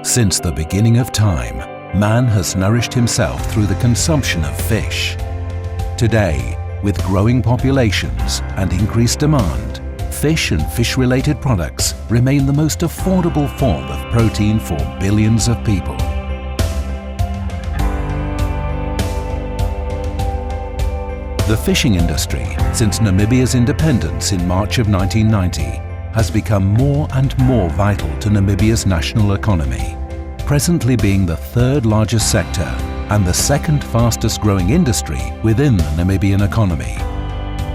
Since the beginning of time, man has nourished himself through the consumption of fish. Today, with growing populations and increased demand, fish and fish-related products remain the most affordable form of protein for billions of people. The fishing industry, since Namibia's independence in March of 1990, has become more and more vital to Namibia's national economy, presently being the third largest sector and the second fastest growing industry within the Namibian economy,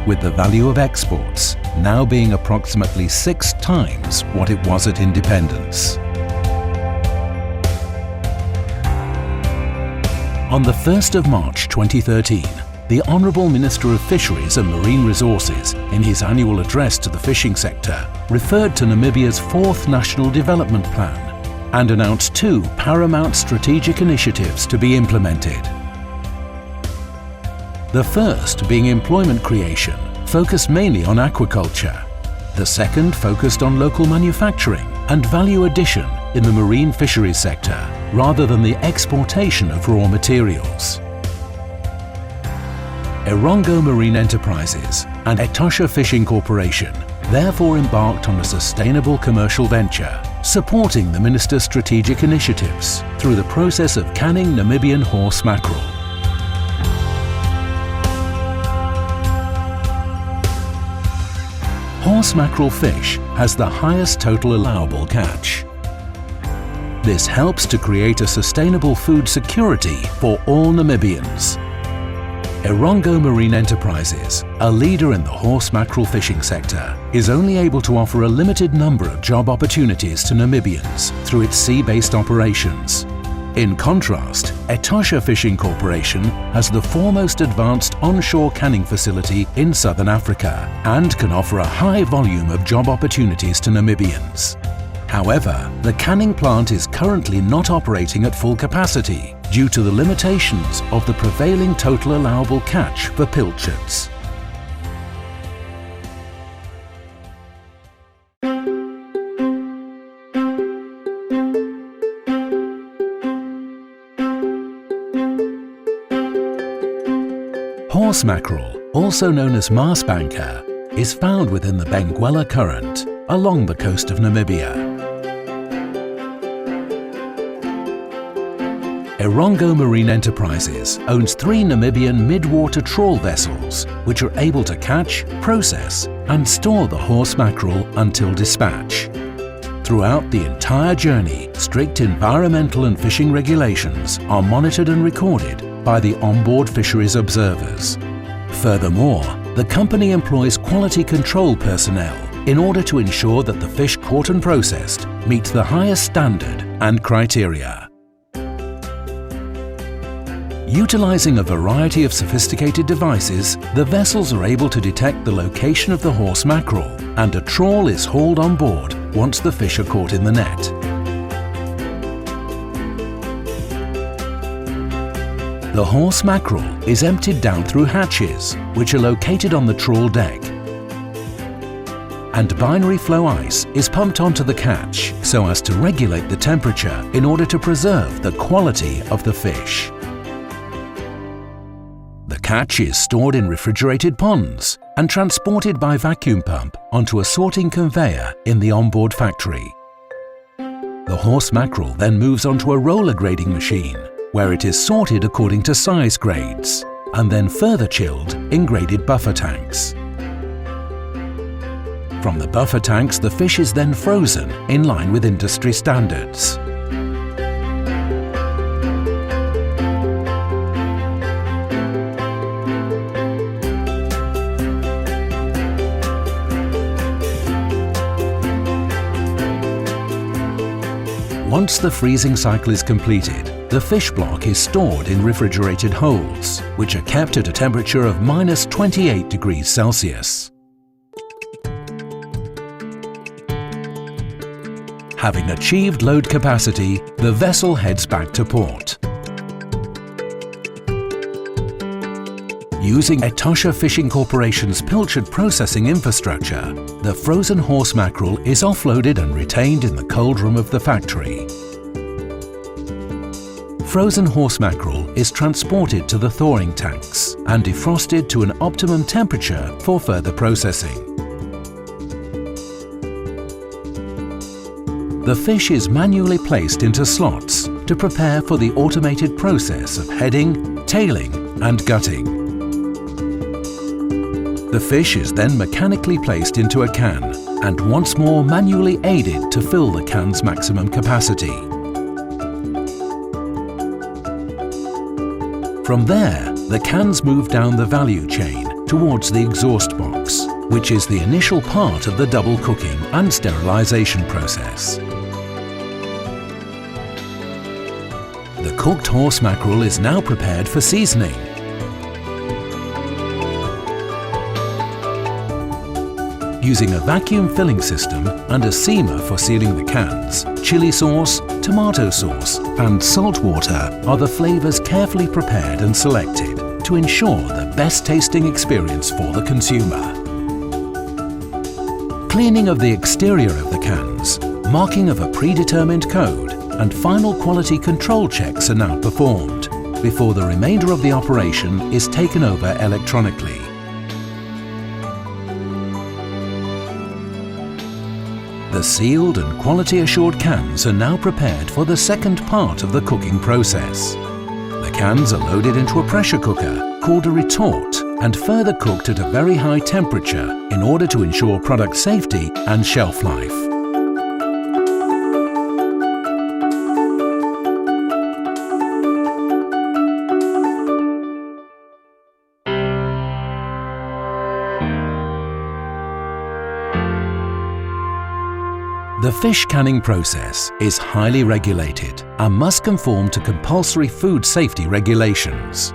with the value of exports now being approximately 6 times what it was at independence. On the 1st of March 2013, the Honourable Minister of Fisheries and Marine Resources, in his annual address to the fishing sector, referred to Namibia's 4th National Development Plan and announced 2 paramount strategic initiatives to be implemented. The first being employment creation, focused mainly on aquaculture. The second focused on local manufacturing and value addition in the marine fisheries sector, rather than the exportation of raw materials. Erongo Marine Enterprises and Etosha Fishing Corporation therefore embarked on a sustainable commercial venture, supporting the Minister's strategic initiatives through the process of canning Namibian horse mackerel. Horse mackerel fish has the highest total allowable catch. This helps to create a sustainable food security for all Namibians. Erongo Marine Enterprises, a leader in the horse mackerel fishing sector, is only able to offer a limited number of job opportunities to Namibians through its sea-based operations. In contrast, Etosha Fishing Corporation has the foremost advanced onshore canning facility in southern Africa and can offer a high volume of job opportunities to Namibians. However, the canning plant is currently not operating at full capacity due to the limitations of the prevailing total allowable catch for pilchards. Horse mackerel, also known as Maasbanker, is found within the Benguela Current along the coast of Namibia. Erongo Marine Enterprises owns 3 Namibian mid-water trawl vessels which are able to catch, process and store the horse mackerel until dispatch. Throughout the entire journey, strict environmental and fishing regulations are monitored and recorded by the onboard fisheries observers. Furthermore, the company employs quality control personnel in order to ensure that the fish caught and processed meet the highest standard and criteria. Utilizing a variety of sophisticated devices, the vessels are able to detect the location of the horse mackerel, and a trawl is hauled on board once the fish are caught in the net. The horse mackerel is emptied down through hatches, which are located on the trawl deck, and binary flow ice is pumped onto the catch so as to regulate the temperature in order to preserve the quality of the fish. The catch is stored in refrigerated ponds and transported by vacuum pump onto a sorting conveyor in the onboard factory. The horse mackerel then moves onto a roller grading machine, where it is sorted according to size grades and then further chilled in graded buffer tanks. From the buffer tanks, the fish is then frozen in line with industry standards. Once the freezing cycle is completed, the fish block is stored in refrigerated holds, which are kept at a temperature of -28 degrees Celsius. Having achieved load capacity, the vessel heads back to port. Using Etosha Fishing Corporation's pilchard processing infrastructure, the frozen horse mackerel is offloaded and retained in the cold room of the factory. frozen horse mackerel is transported to the thawing tanks and defrosted to an optimum temperature for further processing. The fish is manually placed into slots to prepare for the automated process of heading, tailing and gutting. The fish is then mechanically placed into a can and once more manually aided to fill the can's maximum capacity. From there, the cans move down the value chain towards the exhaust box, which is the initial part of the double cooking and sterilisation process. The cooked horse mackerel is now prepared for seasoning. Using a vacuum filling system and a seamer for sealing the cans, chili sauce, tomato sauce and salt water are the flavours carefully prepared and selected to ensure the best tasting experience for the consumer. Cleaning of the exterior of the cans, marking of a predetermined code and final quality control checks are now performed before the remainder of the operation is taken over electronically. The sealed and quality assured cans are now prepared for the second part of the cooking process. The cans are loaded into a pressure cooker called a retort and further cooked at a very high temperature in order to ensure product safety and shelf life. The fish canning process is highly regulated and must conform to compulsory food safety regulations.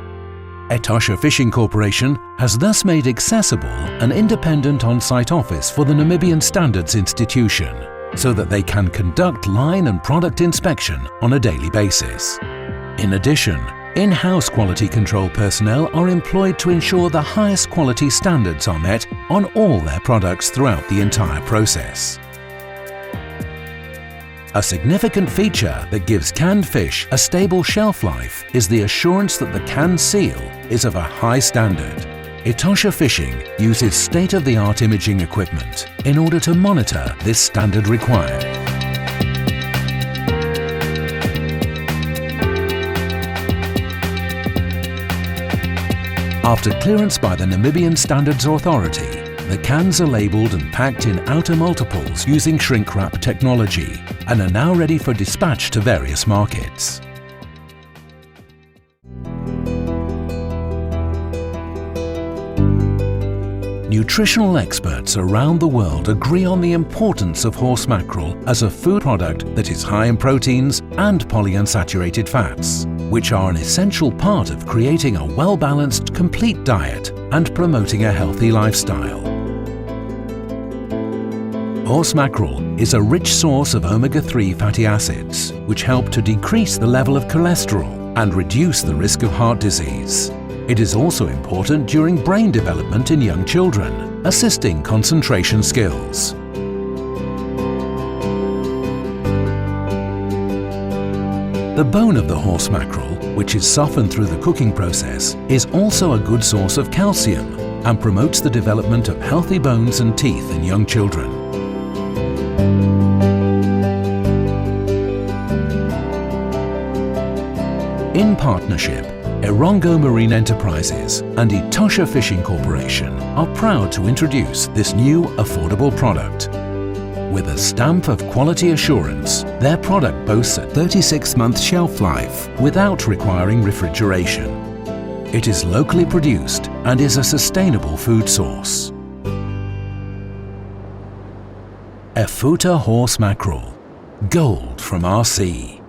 Etosha Fishing Corporation has thus made accessible an independent on-site office for the Namibian Standards Institution so that they can conduct line and product inspection on a daily basis. In addition, in-house quality control personnel are employed to ensure the highest quality standards are met on all their products throughout the entire process. A significant feature that gives canned fish a stable shelf life is the assurance that the can seal is of a high standard. Etosha Fishing uses state-of-the-art imaging equipment in order to monitor this standard required. After clearance by the Namibian Standards Authority, the cans are labelled and packed in outer multiples using shrink wrap technology and are now ready for dispatch to various markets. Nutritional experts around the world agree on the importance of horse mackerel as a food product that is high in proteins and polyunsaturated fats, which are an essential part of creating a well-balanced, complete diet and promoting a healthy lifestyle. Horse mackerel is a rich source of omega-3 fatty acids, which help to decrease the level of cholesterol and reduce the risk of heart disease. It is also important during brain development in young children, assisting concentration skills. The bone of the horse mackerel, which is softened through the cooking process, is also a good source of calcium and promotes the development of healthy bones and teeth in young children. In partnership, Erongo Marine Enterprises and Etosha Fishing Corporation are proud to introduce this new affordable product. With a stamp of quality assurance, their product boasts a 36-month shelf life without requiring refrigeration. It is locally produced and is a sustainable food source. Efuta horse mackerel, gold from our sea.